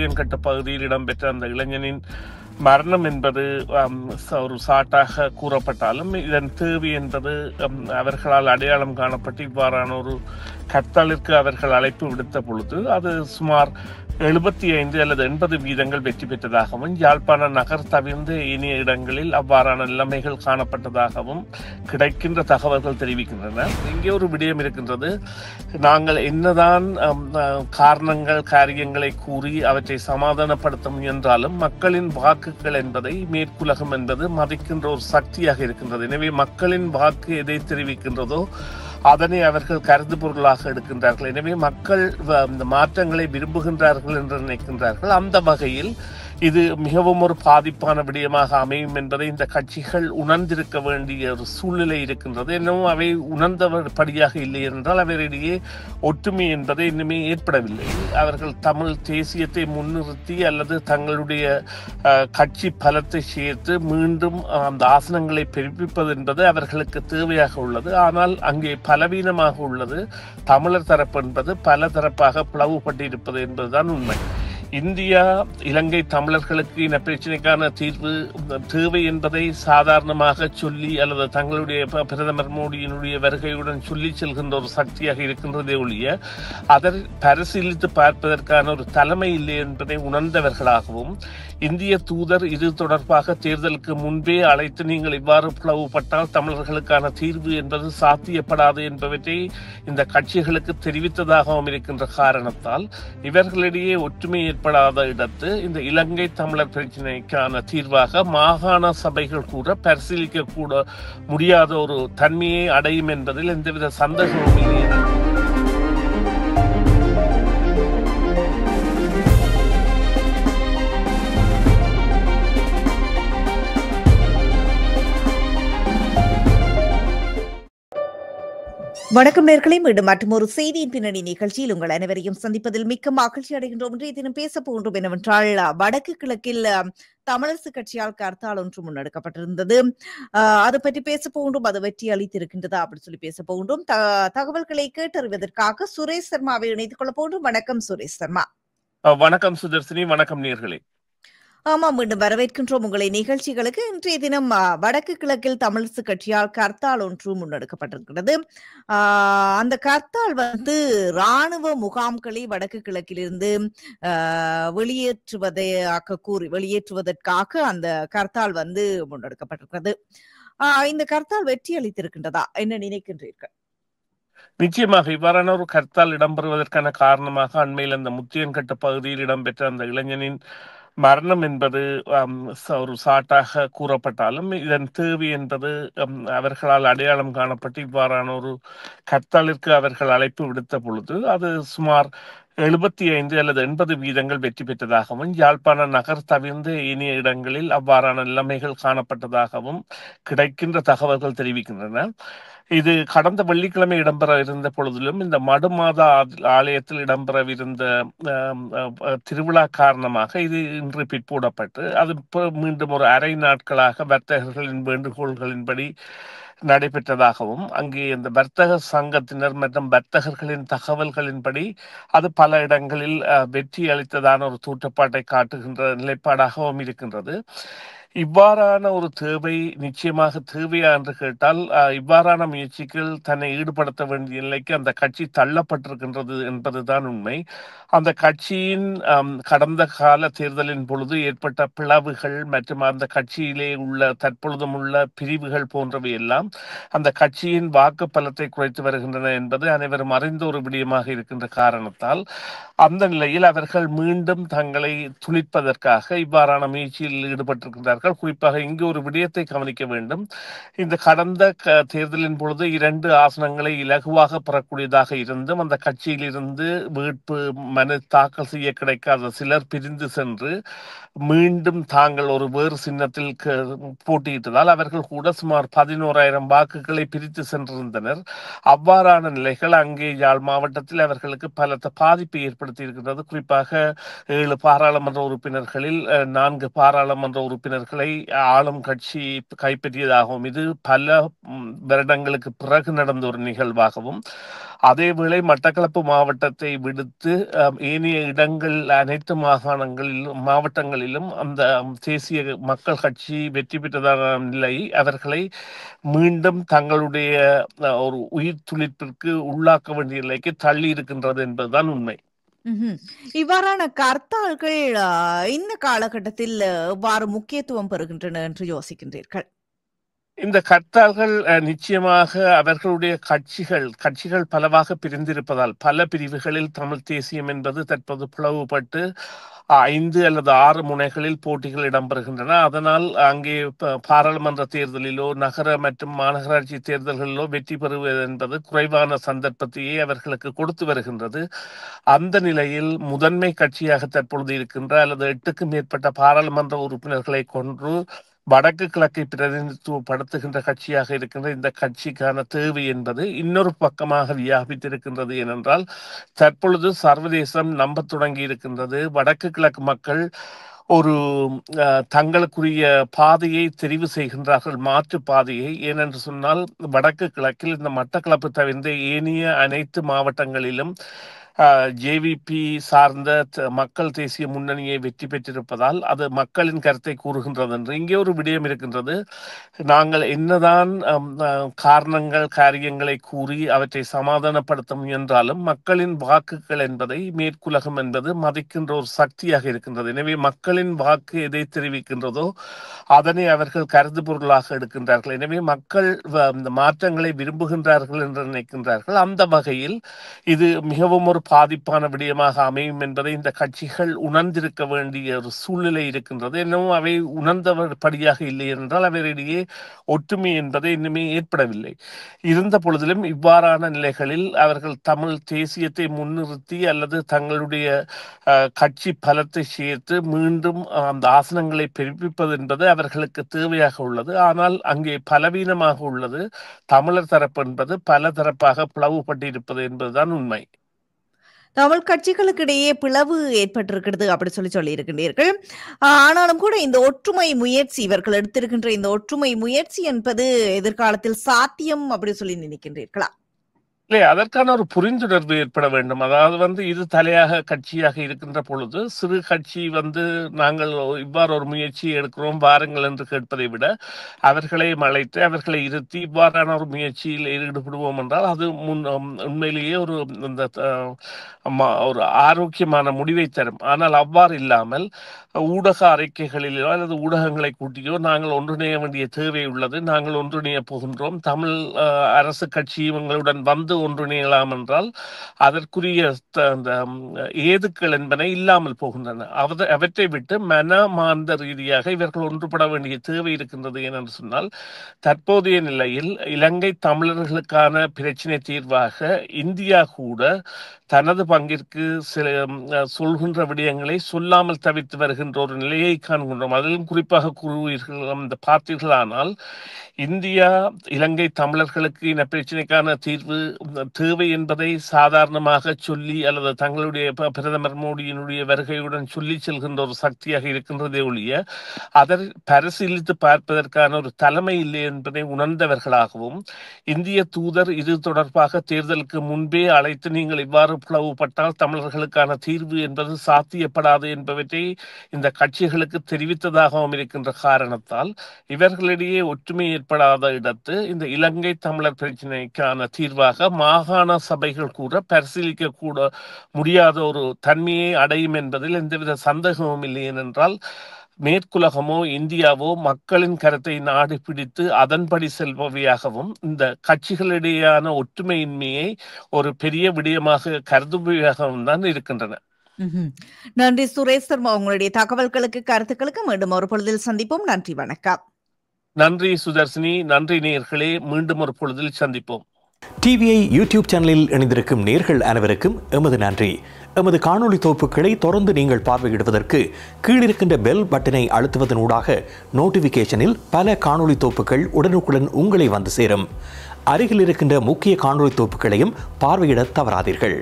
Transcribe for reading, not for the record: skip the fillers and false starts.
முத்தியன்கட்டு பகுதியில் இடம்பெற்ற அந்த இளைஞனின் மரணம் என்பது ஒரு சாட்டாக கூறப்பட்டாலும் இதன் தேவை என்பது அவர்களால் அடையாளம் காணப்பட்டு இவ்வாறான ஒரு கர்த்தாலிற்கு அவர்கள் அழைப்பு விடுத்த பொழுது அது சுமார் 75 அல்லது 80 வீதங்கள் வெற்றி பெற்றதாகவும் யாழ்ப்பாண நகர் தவிர்ந்த ஏனைய இடங்களில் அவ்வாறான நிலைமைகள் காணப்பட்டதாகவும் கிடைக்கின்ற தகவல்கள் தெரிவிக்கின்றன. இங்கே ஒரு விடயம் இருக்கின்றது. நாங்கள் என்னதான் காரணங்கள் காரியங்களை கூறி அவற்றை சமாதானப்படுத்த முயன்றாலும் மக்களின் வாக்குகள் என்பதை மேற்குலகம் என்பது மதிக்கின்ற ஒரு சக்தியாக இருக்கின்றது. எனவே மக்களின் வாக்கு எதை தெரிவிக்கின்றதோ அதனை அவர்கள் கருது பொருளாக எடுக்கின்றார்கள். எனவே மக்கள் இந்த மாற்றங்களை விரும்புகின்றார்கள் என்று நினைக்கின்றார்கள். அந்த வகையில் இது மிகவும் ஒரு பாதிப்பான விடயமாக அமையும் என்பதை இந்த கட்சிகள் உணர்ந்திருக்க வேண்டிய ஒரு சூழ்நிலை இருக்கின்றது. இன்னும் அவை உணர்ந்தபடியாக இல்லை என்றால் அவரிடையே ஒற்றுமை என்பதை இன்னுமே ஏற்படவில்லை. அவர்கள் தமிழ் தேசியத்தை முன்னிறுத்தி அல்லது தங்களுடைய கட்சி பலத்தை சேர்த்து மீண்டும் அந்த ஆசனங்களை பெருப்பிப்பது என்பது அவர்களுக்கு தேவையாக உள்ளது. ஆனால் அங்கே பலவீனமாக உள்ளது தமிழர் தரப்பு என்பது பல தரப்பாக பிளவுபட்டு இருப்பது என்பதுதான் உண்மை. இந்தியா இலங்கை தமிழர்களுக்கு இன பிரச்சனைக்கான தீர்வு தேவை என்பதை சாதாரணமாக சொல்லி அல்லது தங்களுடைய பிரதமர் மோடியினுடைய வருகையுடன் சொல்லி செல்கின்ற ஒரு சக்தியாக இருக்கின்றதே ஒழிய அதை பரிசீலித்து பார்ப்பதற்கான ஒரு தலைமை இல்லை என்பதை உணர்ந்தவர்களாகவும் இந்திய தூதர் இது தொடர்பாக தேர்தலுக்கு முன்பே அழைத்து நீங்கள் இவ்வாறு பிளவுபட்டால் தமிழர்களுக்கான தீர்வு என்பது சாத்தியப்படாது என்பவற்றை இந்த கட்சிகளுக்கு தெரிவித்ததாகவும் இருக்கின்ற காரணத்தால் இவர்களிடையே ஒற்றுமை ஏற்படாத இடத்து இந்த இலங்கை தமிழர் பிரச்சினைக்கான தீர்வாக மாகாண சபைகள் கூட பரிசீலிக்க கூட முடியாத ஒரு தன்மையை அடையும் என்பதில் எந்தவித சந்தேகமும் இல்லை. வணக்கம் நேயர்களே, மீண்டும் மற்றும் ஒரு செய்தியின் பின்னணி நிகழ்ச்சியில் உங்கள் அனைவரையும் சந்திப்பதில் மிக்க மகிழ்ச்சி அடைகின்றோம். இன்றைய தினம் பேச போகின்றோம் என்னவென்றால், வடக்கு கிழக்கில் தமிழரசு கட்சியால் கர்த்தால் ஒன்று முன்னெடுக்கப்பட்டிருந்தது. அதை பற்றி பேச போகின்றோம். அது வெற்றி அளித்திருக்கின்றதா அப்படின்னு சொல்லி பேச போகின்றோம். தகவல்களை கேட்டறிவதற்காக சுரேஷ் சர்மாவை இணைத்துக் கொள்ள போகின்றோம். வணக்கம் சுரேஷ் சர்மா. வணக்கம் சுதர்சினி. வணக்கம் நேயர்களே. ஆமா, மீண்டும் வரவேற்கின்றோம் உங்களை நிகழ்ச்சிகளுக்கு. இன்றைய தினம் வடக்கு கிழக்கில் தமிழரசு கட்சியால் கர்த்தால் ஒன்று முன்னெடுக்கப்பட்டிருக்கிறது. அந்த கர்த்தால் இராணுவ முகாம்களை வடக்கு கிழக்கிலிருந்து வெளியேற்றுவதற்காக அந்த கர்த்தால் முன்னெடுக்கப்பட்டிருக்கிறது. இந்த கர்த்தால் வெற்றி அளித்திருக்கின்றதா, என்ன நினைக்கின்றீர்கள்? நிச்சயமாக இவ்வாறான ஒரு கர்த்தால் இடம்பெறுவதற்கான காரணமாக அண்மையில் அந்த முத்தியன்கட்டு பகுதியில் இடம்பெற்ற அந்த இளைஞனின் மரணம் என்பது ஒரு சாட்டாக கூறப்பட்டாலும் இதன் தேவை என்பது அவர்களால் அடையாளம் காணப்பட்டு இவ்வாறான ஒரு கர்த்தாலிற்கு அவர்கள் அழைப்பு விடுத்த பொழுது அது சுமார் 75 அல்லது 80 வீதங்கள் வெற்றி பெற்றதாகவும் யாழ்ப்பாண நகர் தவிர்ந்த ஏனைய இடங்களில் அவ்வாறான நிலைமைகள் காணப்பட்டதாகவும் கிடைக்கின்ற தகவல்கள் தெரிவிக்கின்றன. இது கடந்த வெள்ளிக்கிழமை இடம்பெற இருந்த பொழுதிலும் இந்த மடுமாதா ஆலயத்தில் இடம்பெறவிருந்த திருவிழா காரணமாக இது இன்று பிற்போடப்பட்டு அது மீண்டும் ஒரு அரை நாட்களாக வர்த்தகர்களின் வேண்டுகோள்களின்படி நடைபெற்றதாகவும் அங்கே இந்த வர்த்தக சங்கத்தினர் மற்றும் வர்த்தகர்களின் தகவல்களின்படி அது பல இடங்களில் வெற்றி அளித்ததான ஒரு தூற்றப்பாட்டை காட்டுகின்ற நிலைப்பாடாகவும் இருக்கின்றது. இவ்வாறான ஒரு தேவை நிச்சயமாக தேவையா என்று கேட்டால் இவ்வாறான முயற்சிகள் தன்னை ஈடுபடுத்த வேண்டிய நிலைக்கு அந்த கட்சி தள்ளப்பட்டிருக்கின்றது என்பதுதான் உண்மை. அந்த கட்சியின் கடந்த கால தேர்தலின் பொழுது ஏற்பட்ட பிளவுகள் மற்றும் அந்த கட்சியிலே உள்ள தற்பொழுதும் உள்ள பிரிவுகள் போன்றவை எல்லாம் அந்த கட்சியின் வாக்கு பலத்தை குறைத்து வருகின்றன என்பது அனைவரும் அறிந்த ஒரு விடயமாக இருக்கின்ற காரணத்தால் அந்த நிலையில் அவர்கள் மீண்டும் தங்களை துணிப்பதற்காக இவ்வாறான முயற்சியில் ஈடுபட்டிருக்கின்றார்கள். குறிப்பாக இங்கு ஒரு விடயத்தை கவனிக்க வேண்டும். இந்த கடந்த தேர்தலின் பொழுது 2 ஆசனங்களை இலகுவாக பெறக்கூடியதாக இருந்தும் அந்த கட்சியிலிருந்து வேட்பு மனு தாக்கல் செய்ய கிடைக்காத சிலர் பிரிந்து சென்று மீண்டும் தாங்கள் ஒரு வேறு சின்னத்தில் போட்டியிட்டதால் அவர்கள் கூட சுமார் 11,000 வாக்குகளை பிரித்து சென்றிருந்தனர். அவ்வாறான நிலைகள் அங்கே யாழ் மாவட்டத்தில் அவர்களுக்கு பலத்த பாதிப்பை ஏற்படுத்தி இருக்கின்றது. குறிப்பாக 7 பாராளுமன்ற உறுப்பினர்களில் 4 பாராளுமன்ற உறுப்பினர்களை ஆளும் கட்சி கைப்பற்றியதாகவும் இது பல வருடங்களுக்கு பிறகு நடந்த ஒரு நிகழ்வாகவும் அதேவேளை மட்டக்களப்பு மாவட்டத்தை விடுத்து ஏனைய இடங்கள் அனைத்து மாவட்டங்களிலும் அந்த தேசிய மக்கள் கட்சி வெற்றி பெற்றதான நிலை அவர்களை மீண்டும் தங்களுடைய ஒரு உயிர் துளிப்பிற்கு உள்ளாக்க வேண்டிய நிலைக்கு தள்ளி இருக்கின்றது என்பதுதான் உண்மை. இவ்வாறான கர்த்தால்கள் இந்த காலகட்டத்தில் எவ்வாறு முக்கியத்துவம் பெறுகின்றன என்று யோசிக்கின்றீர்கள்? இந்த கர்த்தால்கள் நிச்சயமாக அவர்களுடைய கட்சிகள் பலவாக பிரிந்திருப்பதால் பல பிரிவுகளில் தமிழ் தேசியம் என்பது தற்போது பிளவுபட்டு 5 அல்லது 6 முனைகளில் போட்டிகள் இடம்பெறுகின்றன. அதனால் அங்கே பாராளுமன்ற தேர்தலிலோ நகர மற்றும் மாநகராட்சி தேர்தல்களிலோ வெற்றி பெறுவது என்பது குறைவான சந்தர்ப்பத்தையே அவர்களுக்கு கொடுத்து வருகின்றது. அந்த நிலையில் முதன்மை கட்சியாக தற்பொழுது இருக்கின்ற அல்லது 8க்கும் மேற்பட்ட பாராளுமன்ற உறுப்பினர்களை கொன்று வடக்கு கிழக்கை பிரதிநிதித்துவப்படுத்துகின்ற கட்சியாக இருக்கின்ற இந்த கட்சிக்கான தேவை என்பது இன்னொரு பக்கமாக வியாபித்திருக்கின்றது. ஏனென்றால் தற்பொழுது சர்வதேசம் நம்ப தொடங்கி இருக்கின்றது. வடக்கு கிழக்கு மக்கள் ஒரு தங்களுக்குரிய பாதையை தெரிவு செய்கின்றார்கள், மாற்று பாதையை. ஏனென்று சொன்னால் வடக்கு கிழக்கில் இந்த மட்டக்களப்பு தவிர்ந்த ஏனைய அனைத்து மாவட்டங்களிலும் ஜேவிபி சார்ந்த மக்கள் தேசிய முன்னணியை வெற்றி பெற்றிருப்பதால் அது மக்களின் கருத்தை கூறுகின்றது என்று இங்கே ஒரு விடயம் இருக்கின்றது. நாங்கள் என்னதான் காரியங்களை கூறி அவற்றை சமாதானப்படுத்த முயன்றாலும் மக்களின் வாக்குகள் என்பதை மேற்குலகம் என்பது மதிக்கின்ற ஒரு சக்தியாக இருக்கின்றது. எனவே மக்களின் வாக்கு எதை தெரிவிக்கின்றதோ அதனை அவர்கள் கருது பொருளாக எடுக்கின்றார்கள். எனவே மக்கள் மாற்றங்களை விரும்புகின்றார்கள் என்று நினைக்கின்றார்கள். அந்த வகையில் இது மிகவும் ஒரு பாதிப்பான விடயமாக அமையும் என்பதை இந்த கட்சிகள் உணர்ந்திருக்க வேண்டிய ஒரு சூழ்நிலை இருக்கின்றது. இன்னும் அவை உணர்ந்தபடியாக இல்லை என்றால் அவரிடையே ஒற்றுமை என்பதை இன்னுமே ஏற்படவில்லை. இருந்த பொழுதிலும் இவ்வாறான நிலைகளில் அவர்கள் தமிழ் தேசியத்தை முன்னிறுத்தி அல்லது தங்களுடைய கட்சி பலத்தை சேர்த்து மீண்டும் அந்த ஆசனங்களை பெருப்பிப்பது என்பது அவர்களுக்கு தேவையாக உள்ளது. ஆனால் அங்கே பலவீனமாக உள்ளது தமிழர் தரப்பு என்பது பல தரப்பாக பிளவுபட்டிருப்பது என்பதுதான் உண்மை. தமிழ் கட்சிகளுக்கு இடையே பிளவு ஏற்பட்டிருக்கிறது அப்படி சொல்லி இருக்கின்றீர்கள். ஆனாலும் கூட இந்த ஒற்றுமை முயற்சி இவர்கள் எடுத்திருக்கின்ற இந்த ஒற்றுமை முயற்சி என்பது எதிர்காலத்தில் சாத்தியம் அப்படி சொல்லி நினைக்கின்றீர்களா? இல்லை, அதற்கான ஒரு புரிந்துணர்வு ஏற்பட வேண்டும். அதாவது இது தலையாக கட்சியாக இருக்கின்ற பொழுது சிறு கட்சி நாங்கள் இவ்வாறு ஒரு முயற்சியை எடுக்கிறோம் வாருங்கள் என்று கேட்பதை விட அவர்களை அழைத்து அவர்களை இருத்தி இவ்வாறான ஒரு முயற்சியில் ஈடுபடுவோம் என்றால் அது உண்மையிலேயே ஒரு ஆரோக்கியமான முடிவை தரும். ஆனால் அவ்வாறு இல்லாமல் ஊடக அறிக்கைகளிலோ அல்லது ஊடகங்களை கூட்டியோ நாங்கள் ஒன்றிணைய வேண்டிய தேவை உள்ளது, நாங்கள் ஒன்றிணைய போகின்றோம், தமிழ் அரசு கட்சி இவங்களுடன் ஒன்றிணையலாம் என்றால் அதற்குரிய ஏதுக்கள் என்பன இல்லாமல் போகின்றன. அவற்றை விட்டு மனமார்ந்த ரீதியாக இவர்கள் ஒன்றுபட வேண்டிய தேவை இருக்கின்றது. ஏனென்று சொன்னால் தற்போதைய நிலையில் இலங்கை தமிழர்களுக்கான பிரச்சினை தீர்வாக இந்தியா கூட தனது பங்கிற்கு சொல்கின்ற விடயங்களை சொல்லாமல் தவிர்த்து வருகின்ற ஒரு நிலையை காண்கின்றோம். அதிலும் குறிப்பாக கூறுவீர்கள் பார்த்தீர்களானால் இந்தியா இலங்கை தமிழர்களுக்கு இன பிரச்சினைக்கான தீர்வு தேவை என்பதை சாதாரணமாக சொல்லி அல்லது தங்களுடைய பிரதமர் மோடியினுடைய வருகையுடன் சொல்லி செல்கின்ற ஒரு சக்தியாக இருக்கின்றதே ஒழிய அதை பரிசீலித்து பார்ப்பதற்கான ஒரு தலைமை இல்லை என்பதை உணர்ந்தவர்களாகவும் இந்திய தூதர் இது தொடர்பாக தேர்தலுக்கு முன்பே அழைத்து நீங்கள் இவ்வாறு பிளவுபட்டால் தமிழர்களுக்கான தீர்வு என்பது சாத்தியப்படாது என்பவற்றை இந்த கட்சிகளுக்கு தெரிவித்ததாகவும் இருக்கின்ற காரணத்தால் இவர்களிடையே ஒற்றுமை ஏற்படாத இடத்து இந்த இலங்கை தமிழர் பிரச்சினைக்கான தீர்வாக மாகாண சபைகள் கூட பரிசீலிக்க கூட முடியாத ஒரு தன்மையை அடையும் என்பதில் எந்தவித சந்தேகமும் இல்லை. ஏனென்றால் மேற்குலகமோ இந்தியாவோ மக்களின் கருத்தை நாடி பிடித்து அதன்படி செல்பவையாகவும் இந்த கட்சிகளிடையேயான ஒற்றுமையின்மையை ஒரு பெரிய விடயமாக கருதுபவையாகவும் தான் இருக்கின்றன. நன்றி சுரேஷ் சர்மா, உங்களுடைய தகவல்களுக்கு கருத்துக்களுக்கு மீண்டும் ஒரு பொழுதில் சந்திப்போம். நன்றி, வணக்கம். நன்றி சுதர்சினி, நன்றி நேயர்களே, மீண்டும் ஒரு பொழுதில் சந்திப்போம். டிவிஐ யூடியூப் சேனலில் இணைந்திருக்கும் நேயர்கள் அனைவருக்கும் எமது நன்றி. எமது காணொளி தொகுப்புகளை தொடர்ந்து நீங்கள் பார்வையிடுவதற்கு கீழிருக்கின்ற பெல் பட்டனை அழுத்துவதனூடாக நோட்டிபிகேஷனில் பல காணொளி தொகுப்புகள் உடனுக்குடன் உங்களை வந்து சேரும். அருகில் இருக்கின்ற முக்கிய காணொளி தொகுப்புகளையும் பார்வையிட தவறாதீர்கள்.